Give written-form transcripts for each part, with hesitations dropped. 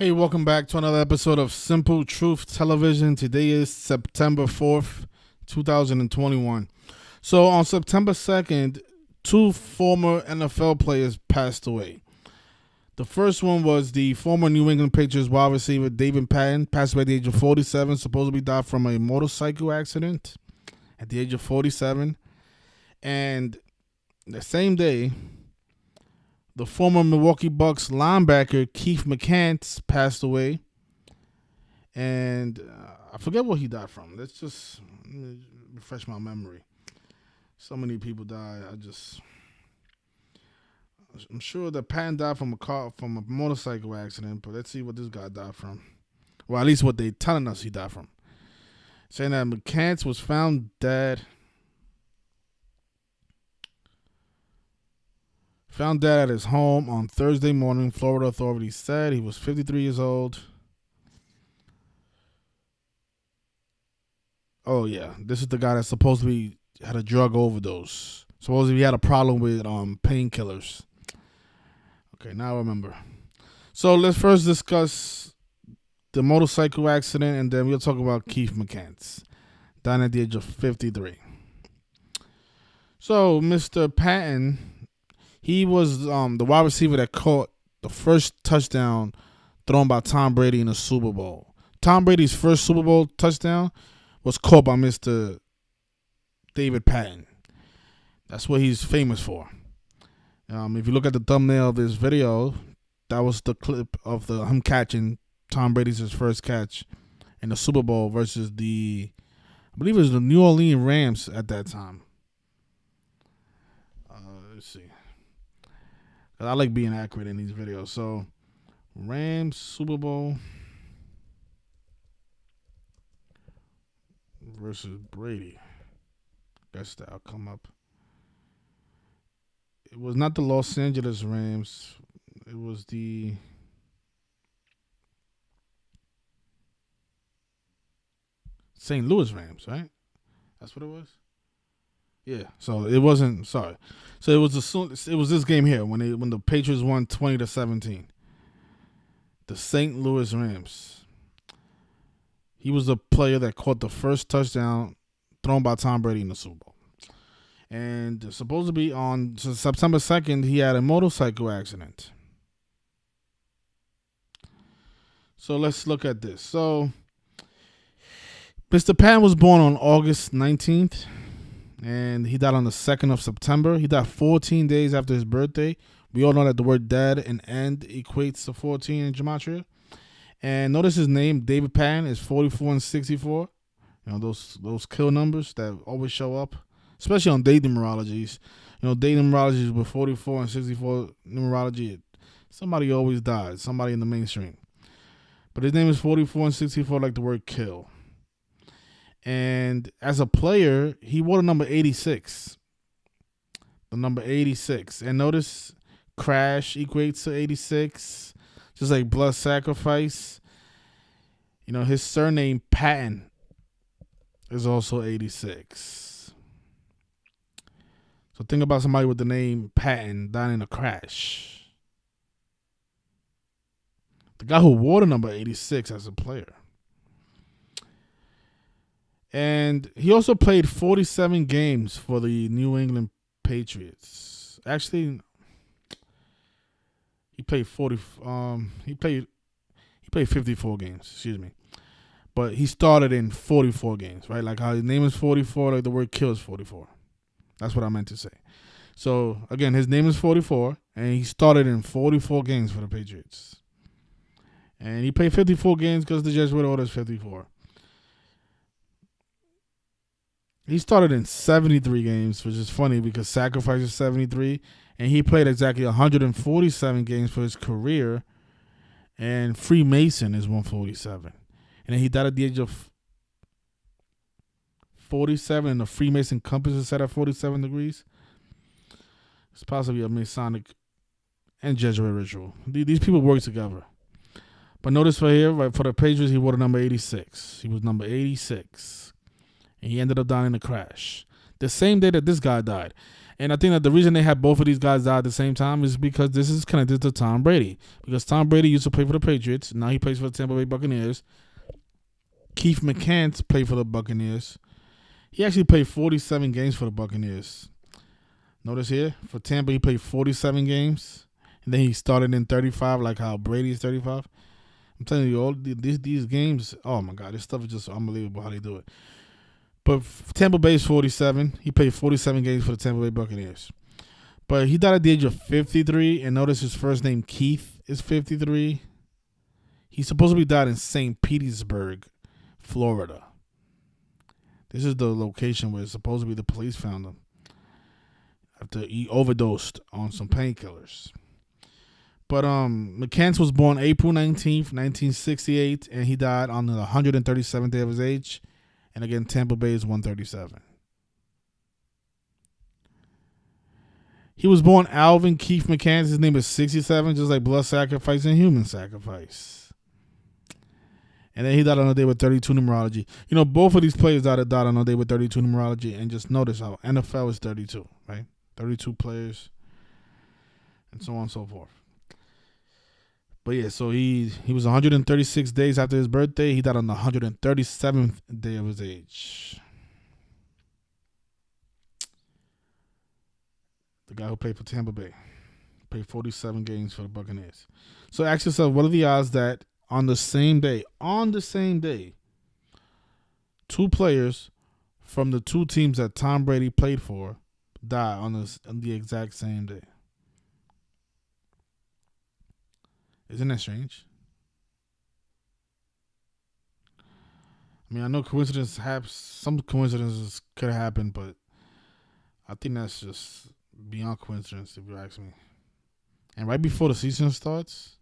Hey, welcome back to another episode of Simple Truth Television. Today is September 4th, 2021. So on September 2nd, two former NFL players passed away. The first one was the former New England Patriots wide receiver David Patten, passed away at the age of 47, supposedly died from a motorcycle accident at the age of 47. And the same day, the former Milwaukee Bucks linebacker Keith McCants passed away, and I forget what he died from. Let's just refresh my memory. So many people died. I'm sure that Patten died from a motorcycle accident, but let's see what this guy died from. Well, at least what they telling us he died from. Saying that McCants was found dead. Found dead at his home on Thursday morning, Florida authorities said. He was 53 years old. Oh, yeah. This is the guy that supposedly had a drug overdose. Supposedly he had a problem with painkillers. Okay, now I remember. So let's first discuss the motorcycle accident, and then we'll talk about Keith McCants, dying at the age of 53. So Mr. Patten, he was the wide receiver that caught the first touchdown thrown by Tom Brady in the Super Bowl. Tom Brady's first Super Bowl touchdown was caught by Mr. David Patten. That's what he's famous for. If you look at the thumbnail of this video, that was the clip of him catching Tom Brady's first catch in the Super Bowl versus I believe it was the New Orleans Rams at that time. Let's see. I like being accurate in these videos. So, Rams Super Bowl versus Brady. Guess that'll come up. It was not the Los Angeles Rams. It was the St. Louis Rams, right? That's what it was? Yeah, so it wasn't. Sorry, so it was this game here when the Patriots won 20-17. The St. Louis Rams. He was the player that caught the first touchdown thrown by Tom Brady in the Super Bowl, and supposed to be on September 2nd he had a motorcycle accident. So let's look at this. So Mr. Patten was born on August 19th. And he died on the 2nd of September. He died 14 days after his birthday. We all know that the word dad and end equates to 14 in gematria. And notice his name, David Patten, is 44 and 64. You know, those kill numbers that always show up, especially on date numerologies. You know, date numerologies with 44 and 64 numerology, somebody always dies, somebody in the mainstream. But his name is 44 and 64, like the word kill. And as a player, he wore the number 86. The number 86. And notice crash equates to 86. Just like blood sacrifice. You know, his surname, Patten, is also 86. So think about somebody with the name Patten dying in a crash. The guy who wore the number 86 as a player. And he also played 47 games for the New England Patriots. Actually, he played 54 games, excuse me. But he started in 44 games, right? Like how his name is 44, like the word kill is 44. That's what I meant to say. So, again, his name is 44, and he started in 44 games for the Patriots. And he played 54 games because the Jesuit orders 54. He started in 73 games, which is funny because sacrifice is 73, and he played exactly 147 games for his career, and Freemason is 147. And then he died at the age of 47, and the Freemason compass is set at 47 degrees. It's possibly a Masonic and Jesuit ritual. These people work together. But notice for here, right, for the Patriots, he wore the number 86. He was number 86. And he ended up dying in a crash the same day that this guy died. And I think that the reason they had both of these guys die at the same time is because this is connected to Tom Brady. Because Tom Brady used to play for the Patriots. Now he plays for the Tampa Bay Buccaneers. Keith McCants played for the Buccaneers. He actually played 47 games for the Buccaneers. Notice here, for Tampa, he played 47 games. And then he started in 35, like how Brady is 35. I'm telling you, all these games, oh my God, this stuff is just unbelievable how they do it. But Tampa Bay is 47. He played 47 games for the Tampa Bay Buccaneers. But he died at the age of 53. And notice his first name, Keith, is 53. He supposedly died in St. Petersburg, Florida. This is the location where supposedly the police found him after he overdosed on some painkillers. But McCants was born April 19th, 1968, and he died on the 137th day of his age. And again, Tampa Bay is 137. He was born Alvin Keith McCants. His name is 67, just like blood sacrifice and human sacrifice. And then he died on a day with 32 numerology. You know, both of these players died on a day with 32 numerology. And just notice how NFL is 32, right? 32 players and so on and so forth. But yeah, so he was 136 days after his birthday. He died on the 137th day of his age. The guy who played for Tampa Bay. Played 47 games for the Buccaneers. So ask yourself, what are the odds that on the same day, two players from the two teams that Tom Brady played for die on the exact same day? Isn't that strange? I mean, I know some coincidences could happen, but I think that's just beyond coincidence, if you ask me. And right before the season starts,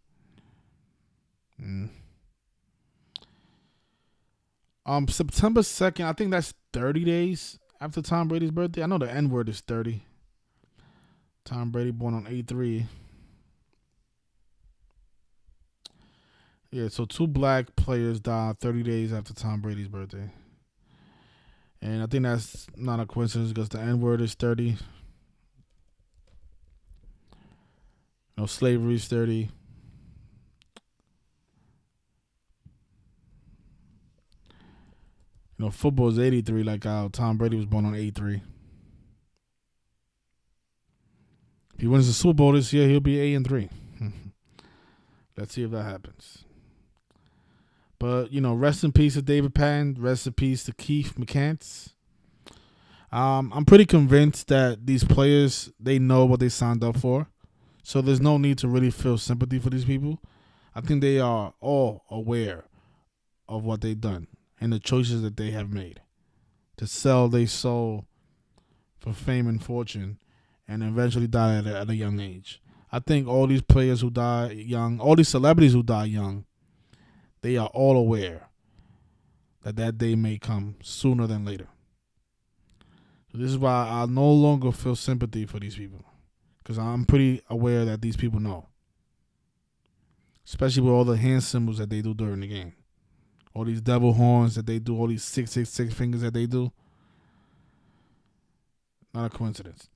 September 2nd, I think that's 30 days after Tom Brady's birthday. I know the N word is 30. Tom Brady born on 8/3. Yeah, so two black players died 30 days after Tom Brady's birthday. And I think that's not a coincidence because the N word is 30. No, slavery is 30. You know, football is 83, like how Tom Brady was born on 8/3. If he wins the Super Bowl this year, he'll be 8-3. Let's see if that happens. But, you know, rest in peace to David Patten. Rest in peace to Keith McCants. I'm pretty convinced that these players, they know what they signed up for. So there's no need to really feel sympathy for these people. I think they are all aware of what they've done and the choices that they have made to sell their soul for fame and fortune and eventually die at a young age. I think all these players who die young, all these celebrities who die young, they are all aware that day may come sooner than later. So this is why I no longer feel sympathy for these people, because I'm pretty aware that these people know, especially with all the hand symbols that they do during the game. All these devil horns that they do, all these 666 fingers that they do. Not a coincidence.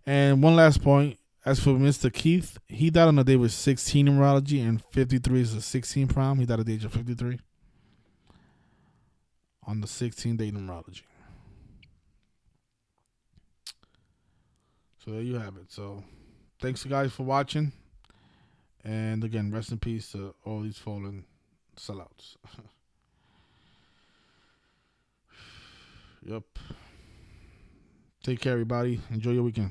And one last point. As for Mr. Keith, he died on the day with 16 numerology, and 53 is the 16 prime. He died at the age of 53 on the 16-day numerology. So there you have it. So thanks, guys, for watching. And again, rest in peace to all these fallen sellouts. Yep. Take care, everybody. Enjoy your weekend.